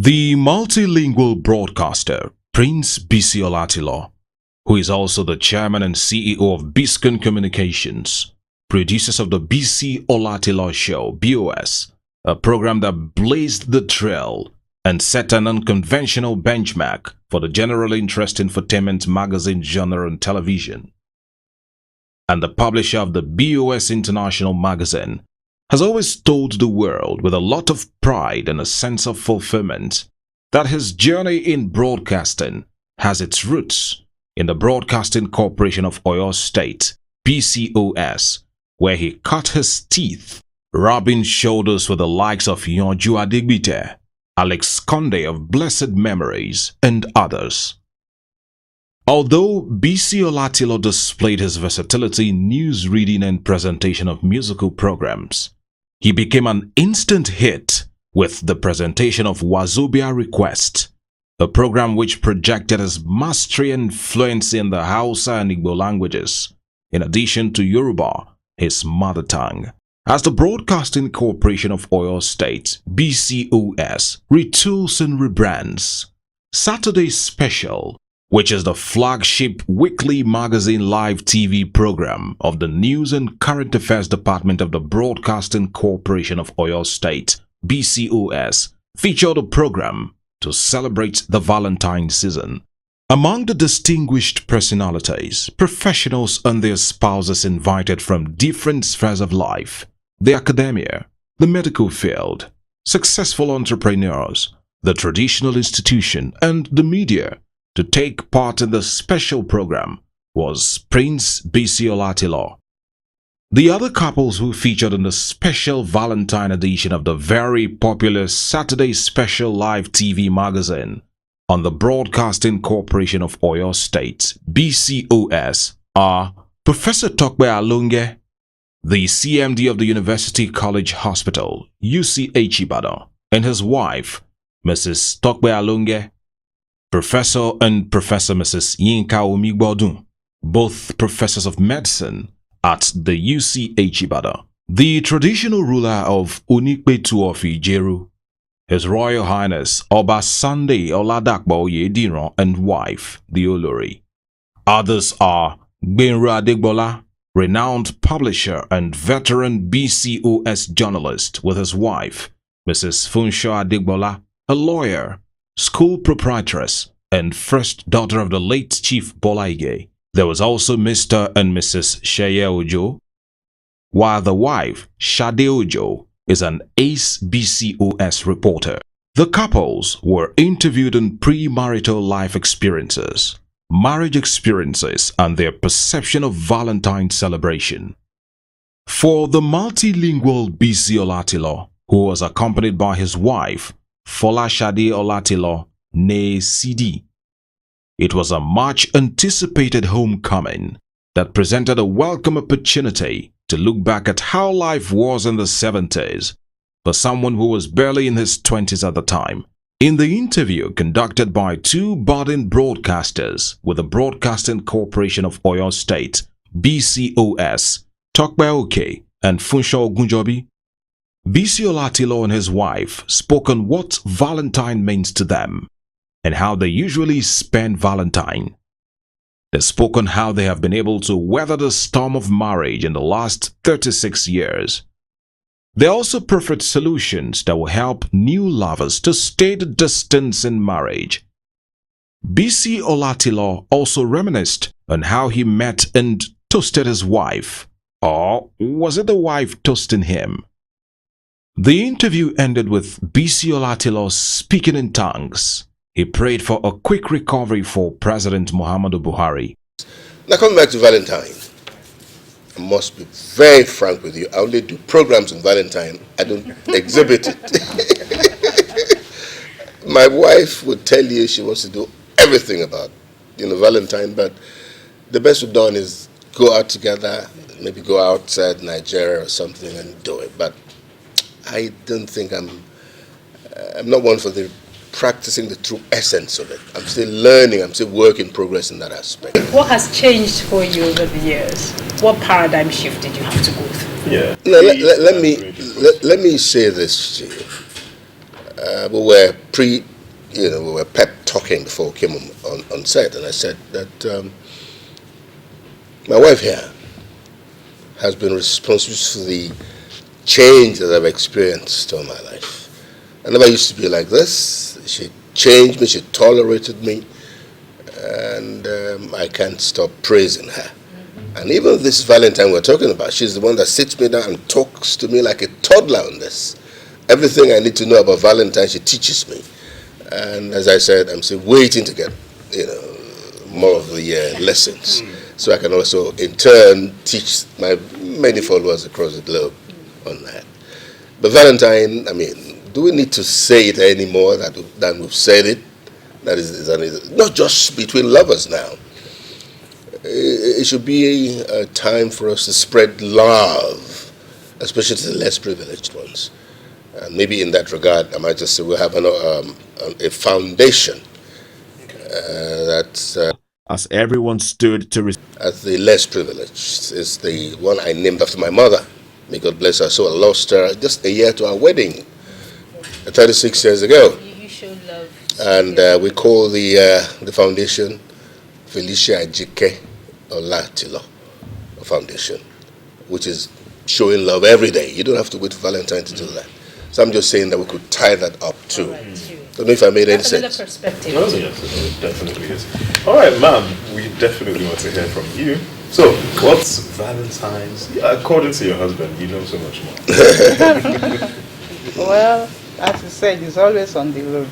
The multilingual broadcaster, Prince Bisi Olatilo, who is also the chairman and CEO of Bcos Communications, producers of the Bisi Olatilo Show, Bcos, a program that blazed the trail and set an unconventional benchmark for the general interest infotainment magazine genre on television. And the publisher of the Bcos International magazine has always told the world with a lot of pride and a sense of fulfillment that his journey in broadcasting has its roots in the Broadcasting Corporation of Oyo State, Bcos, where he cut his teeth, rubbing shoulders with the likes of Yonju Adigbite, Alex Conde of Blessed Memories, and others. Although Bisi Olatilo displayed his versatility in news reading and presentation of musical programs, he became an instant hit with the presentation of Wazobia Request, a program which projected his mastery and fluency in the Hausa and Igbo languages, in addition to Yoruba, his mother tongue. As the Broadcasting Corporation of Oyo State, Bcos, retools and rebrands, Saturday Special, which is the flagship weekly magazine live TV program of the News and Current Affairs Department of the Broadcasting Corporation of Oyo State, Bcos, featured a program to celebrate the Valentine season. Among the distinguished personalities, professionals and their spouses invited from different spheres of life, the academia, the medical field, successful entrepreneurs, the traditional institution, and the media to take part in the special program was Prince Bisi Olatilo. The other couples who featured in the special Valentine edition of the very popular Saturday Special Live TV magazine on the Broadcasting Corporation of Oyo State, Bcos, are Professor Tokbe Alunge, the CMD of the University College Hospital, UCH Ibadan, and his wife, Mrs. Tokbe Alunge, Professor and Professor Mrs. Yinka Omigbodun, both professors of medicine at the UCH Ibadan. The traditional ruler of Onikpetu of Ijeru, His Royal Highness Oba Sunday Oladakbo Oyediran, and wife, the Olori. Others are Gbenro Adegbola, renowned publisher and veteran Bcos journalist, with his wife, Mrs. Funsho Adegbola, a lawyer, school proprietress, and first daughter of the late Chief Bola Ige. There was also Mr. and Mrs. Sheye Ojo, while the wife, Shade Ojo, is an ace Bcos reporter. The couples were interviewed on pre-marital life experiences, marriage experiences, and their perception of Valentine celebration. For the multilingual Bisi Olatilo, who was accompanied by his wife, Fola Shade Olatilo, née CD, it was a much-anticipated homecoming that presented a welcome opportunity to look back at how life was in the 70s for someone who was barely in his 20s at the time. In the interview conducted by two budding broadcasters with the Broadcasting Corporation of Oyo State, Bcos, Tokbe Oke and Funsho Ogunjobi, Bisi Olatilo and his wife spoke on what Valentine means to them and how they usually spend Valentine. They spoke on how they have been able to weather the storm of marriage in the last 36 years. They also proffered solutions that will help new lovers to stay the distance in marriage. Bisi Olatilo also reminisced on how he met and toasted his wife, or was it the wife toasting him? The interview ended with Bisi Olatilo speaking in tongues. He prayed for a quick recovery for President Muhammadu Buhari. Now coming back to Valentine, I must be very frank with you. I only do programs on Valentine. I don't exhibit it. My wife would tell you she wants to do everything about, Valentine, but the best we've done is go out together, maybe go outside Nigeria or something and do it. But I don't think I'm not one for the practicing the true essence of it. I'm still learning, I'm still work in progress in that aspect. What has changed for you over the years? What paradigm shift did you have to go through? Yeah. No, let me say this to you. We were we were pep talking before we came on set, and I said that my wife here has been responsible for the change that I've experienced all my life. I never used to be like this. She changed me, she tolerated me, and I can't stop praising her. And even this Valentine we're talking about, she's the one that sits me down and talks to me like a toddler on this. Everything I need to know about Valentine, she teaches me. And as I said, I'm still waiting to get, more of the lessons, so I can also, in turn, teach my many followers across the globe on that. But Valentine, I mean, do we need to say it anymore than we've said it? That is not just between lovers now. It should be a time for us to spread love, especially to the less privileged ones. And maybe in that regard, I might just say we'll have a foundation that's As everyone stood to as the less privileged. Is the one I named after my mother. May God bless her soul. I lost her just a year to our wedding, 36 years ago. You show love. And we call the foundation Felicia Bisi Olatilo Foundation, which is showing love every day. You don't have to wait for Valentine to do that. So I'm just saying that we could tie that up too. I don't know if I made any That's sense. another perspective. Oh, yes, it definitely is. All right, ma'am, we definitely want to hear from you. So, what's Valentine's? According to your husband, you know so much more. Well, as you said, he's always on the road.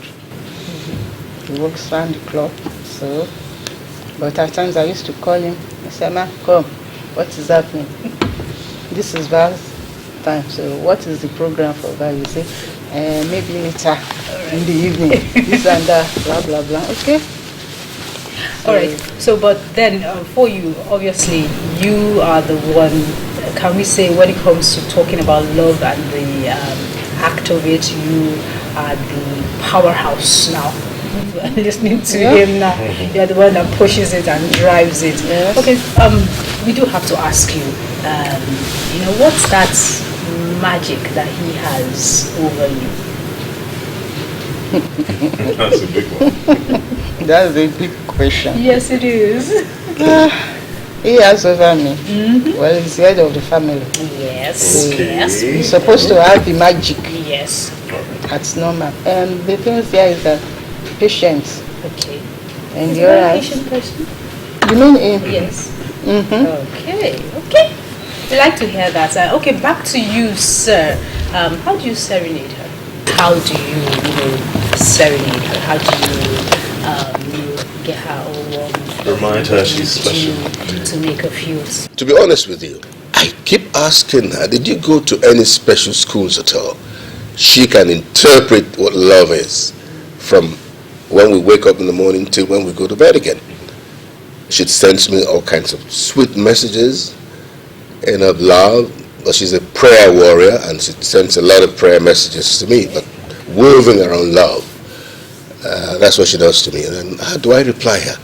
He works round the clock, so. But at times I used to call him. I said, "Ma, come, what is happening? This is Val's time. So, what is the program for Val?" You say, maybe later in the evening. This and that, blah blah blah. Okay. All right. So, but then for you, obviously, you are the one. Can we say, when it comes to talking about love and the act of it, you are the powerhouse now. Listening to him now, you're the one that pushes it and drives it. Yes. Okay. We do have to ask you. What's that magic that he has over you? That's a big one. That's a big question. Yes, it is. He has over me. Well, he's the head of the family. Yes. Okay. Yes. He's supposed to have the magic. Yes. That's normal. And the thing here is that patience. Okay. And Is the he a other, patient person? you mean him? Yes. Mm-hmm. Okay. We like to hear that. Okay, back to you, sir. How do you serenade her? How do you, serenade her? How do you, get her all warm? Remind her she's special. To make her feel. To be honest with you, I keep asking her, did you go to any special schools at all? She can interpret what love is from when we wake up in the morning till when we go to bed again. She sends me all kinds of sweet messages of love. But she's a prayer warrior and she sends a lot of prayer messages to me, but woven around love. That's what she does to me. And then how do I reply her?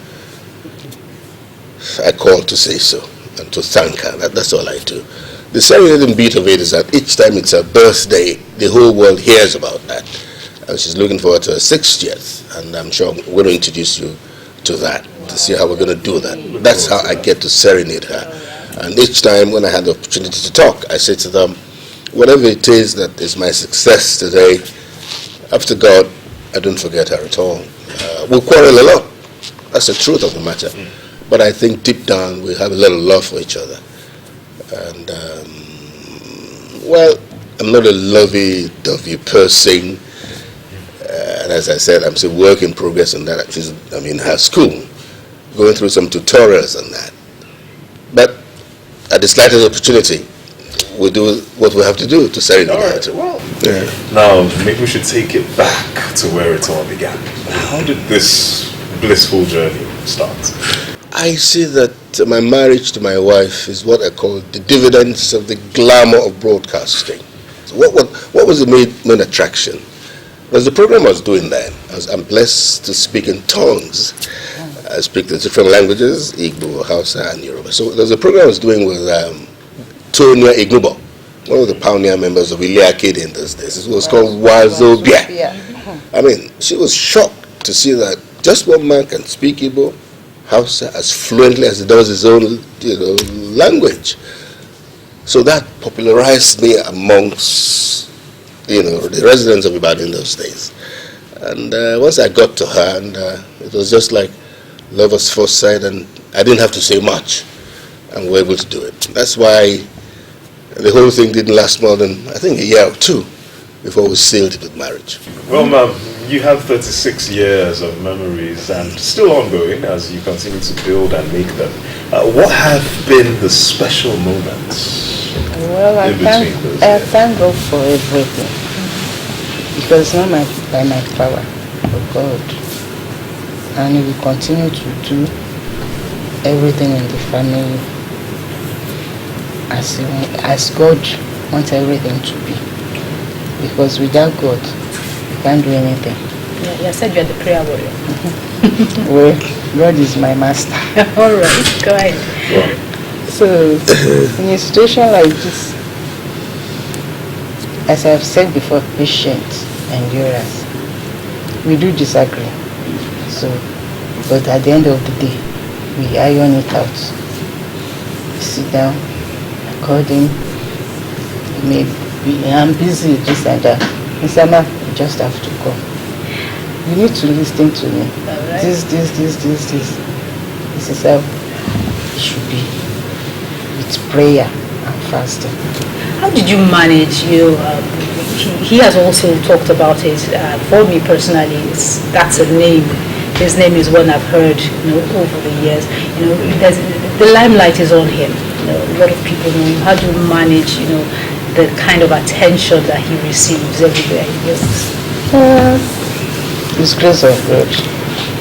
I call to say so and to thank her. That's all I do. The serenading beat of it is that each time it's her birthday, the whole world hears about that. And she's looking forward to her 60th. And I'm sure we're going to introduce you to that, to see how we're going to do that. That's how I get to serenade her. And each time when I had the opportunity to talk, I say to them, whatever it is that is my success today, after God, I don't forget her at all. We'll quarrel a lot. That's the truth of the matter. But I think deep down we have a little love for each other. And, I'm not a lovey-dovey person. And as I said, I'm still work in progress on that. I'm in her school, going through some tutorials on that. But at the slightest opportunity, we'll do what we have to do to serenade her. Right, well, now maybe we should take it back to where it all began. How did this blissful journey start? I see that my marriage to my wife is what I call the dividends of the glamour of broadcasting. So what was the main attraction? Because the program I was doing then, I'm blessed to speak in tongues. I speak the different languages, Igbo, Hausa, and Yoruba. So there's a program I was doing with Tonya Ignubo, one of the pioneer members of Ile Akede in those days. It was called Wazobia. I mean, she was shocked to see that just one man can speak Igbo, Hausa as fluently as he does his own, language. So that popularized me amongst, the residents of Ibadan in those days. And once I got to her, and it was just like lovers first sight, and I didn't have to say much, and we were able to do it. That's why the whole thing didn't last more than, I think, a year or two before we sealed it with marriage. Well, ma'am, you have 36 years of memories and still ongoing as you continue to build and make them. What have been the special moments Well, I thank God for everything. Because not by my power, but God. And He will continue to do everything in the family as God wants everything to be. Because without God, you can't do anything. Yeah, you said you're the prayer warrior. Well, God is my master. All right, go ahead. So, in a situation like this, as I've said before, patience, endurance. We do disagree. So, but at the end of the day, we iron it out. We sit down, according, I'm busy, this and that. Mr. you just have to come. You need to listen to me. Right. This. This is how it should be. With prayer and fasting. How did you manage? He has also talked about it. For me personally, that's a name. His name is one I've heard, over the years. The limelight is on him. A lot of people know him. How do you manage, the kind of attention that he receives everywhere he goes? It's grace of God.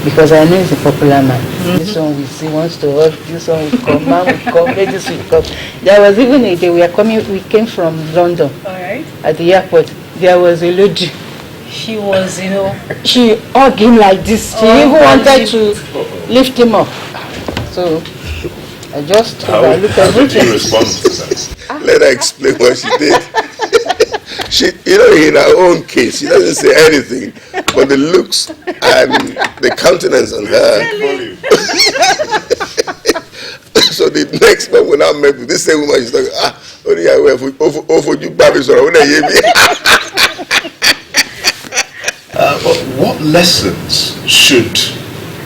Because I know he's a popular man. Mm-hmm. This one he wants to hug, this one will come, man will come, ladies will come. There was even a day we came from London. All right. At the airport, there was a lady. She was, she hugged him like this. She even wanted to lift him up. So I just overlooked everything. How did you respond to that? Let her explain what she did. She, in her own case, she doesn't say anything, but the looks and the countenance on her. So the next one when I met with this same woman, she's like, only I wear for you, baby, so but what lessons should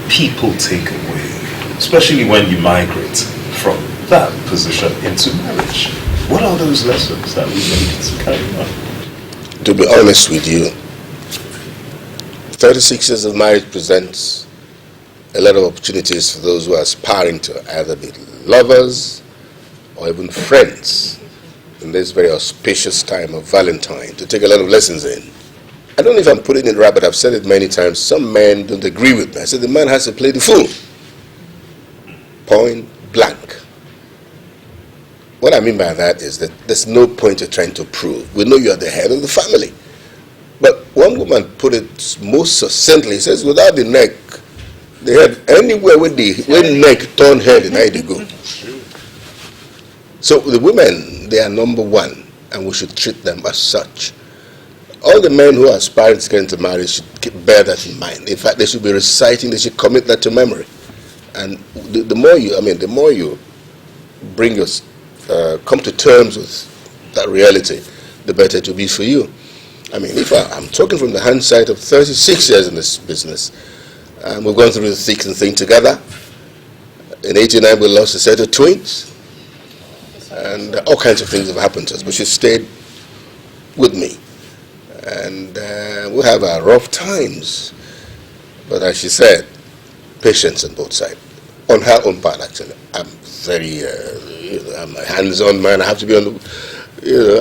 people take away, especially when you migrate from that position into marriage? What are those lessons that we need to carry on? To be honest with you, 36 years of marriage presents a lot of opportunities for those who are aspiring to either be lovers or even friends in this very auspicious time of Valentine, to take a lot of lessons in. I don't know if I'm putting it right, but I've said it many times. Some men don't agree with me. I said the man has to play the fool. Point blank. What I mean by that is that there's no point in trying to prove. We know you are the head of the family. But one woman put it most succinctly. She says, without the neck, the head, anywhere with the neck, turn head, and how they go. So the women, they are number one, and we should treat them as such. All the men who are aspiring to get into marriage should bear that in mind. In fact, they should be reciting, they should commit that to memory. And the more you bring your come to terms with that reality, the better it will be for you. I mean, if I'm talking from the hindsight of 36 years in this business, we've gone through the thick and thin together. In 89, we lost a set of twins, and all kinds of things have happened to us, but she stayed with me. And we have our rough times, but as she said, patience on both sides. On her own part, actually, I'm very, I'm a hands-on man. I have to be on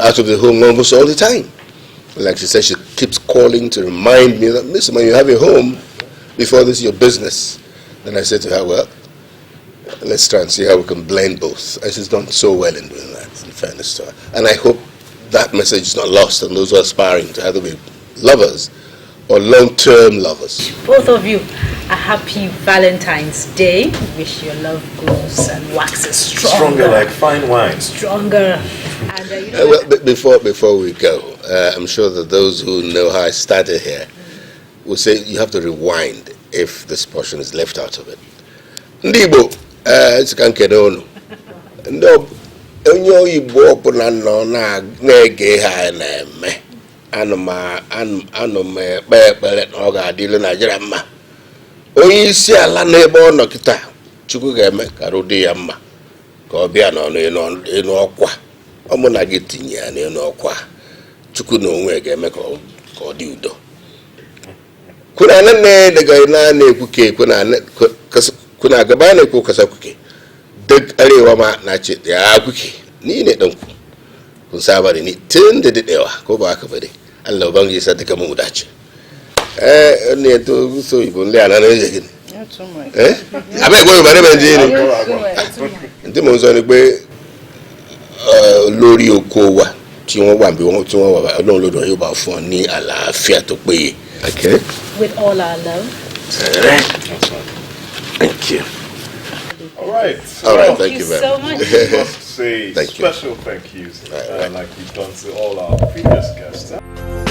out of the home almost all the time. Like she said, she keeps calling to remind me that, Mr. Man, you have a home before this is your business. Then I said to her, well, let's try and see how we can blend both. And she's done so well in doing that, in fairness to her. And I hope that message is not lost on those who are aspiring to either be lovers or long-term lovers. Both of you, a happy Valentine's Day. Wish your love grows and waxes stronger. Stronger like fine wine. Stronger. And, well, before we go, I'm sure that those who know how I started here will say you have to rewind if this portion is left out of it. Ndị Igbo, sika nkene unu. Ndị onye Oyibo ọbụla nọ na-ege ha na-eme. Anụ m ekpe ekpere na ọ ga-adịlu Naịjirịa mma. Onye isi ala n'ebe ọ nọ kịta, Chukwu ga-eme ka arụ dị ya mma. Ka ọ bịa n'elu ọkwa. Ọ mụ na gị tinye ya n'elu ọkwa. Chukwu na onwe ga-eme ka ọ dị udo. Kuna ne daga ina ne kuke kuna gaba ne ko kasa kuke? Duk arewa ma na ce ya kuke. Ni ne ɗanku. Kun saba da ni tun da daɗewa ko ba haka ba dai. Allah ubangi sa duka mu dace. Ne to so ibon le ana ne jigin. Abe go ba ne ben je ni. Nti mo sọ ni pé lórí oko wa tí wọ́n wà bí wọ́n tí wọ́n wà Ọlọ́run lọ́dọ̀ yóò bá fún ọ ní àlàáfíà tó péye. Okay. With all our love. Thank you. All right. All right. Thank you very so much. much. Must say Thank you. special thank yous, like we've done to all our previous guests.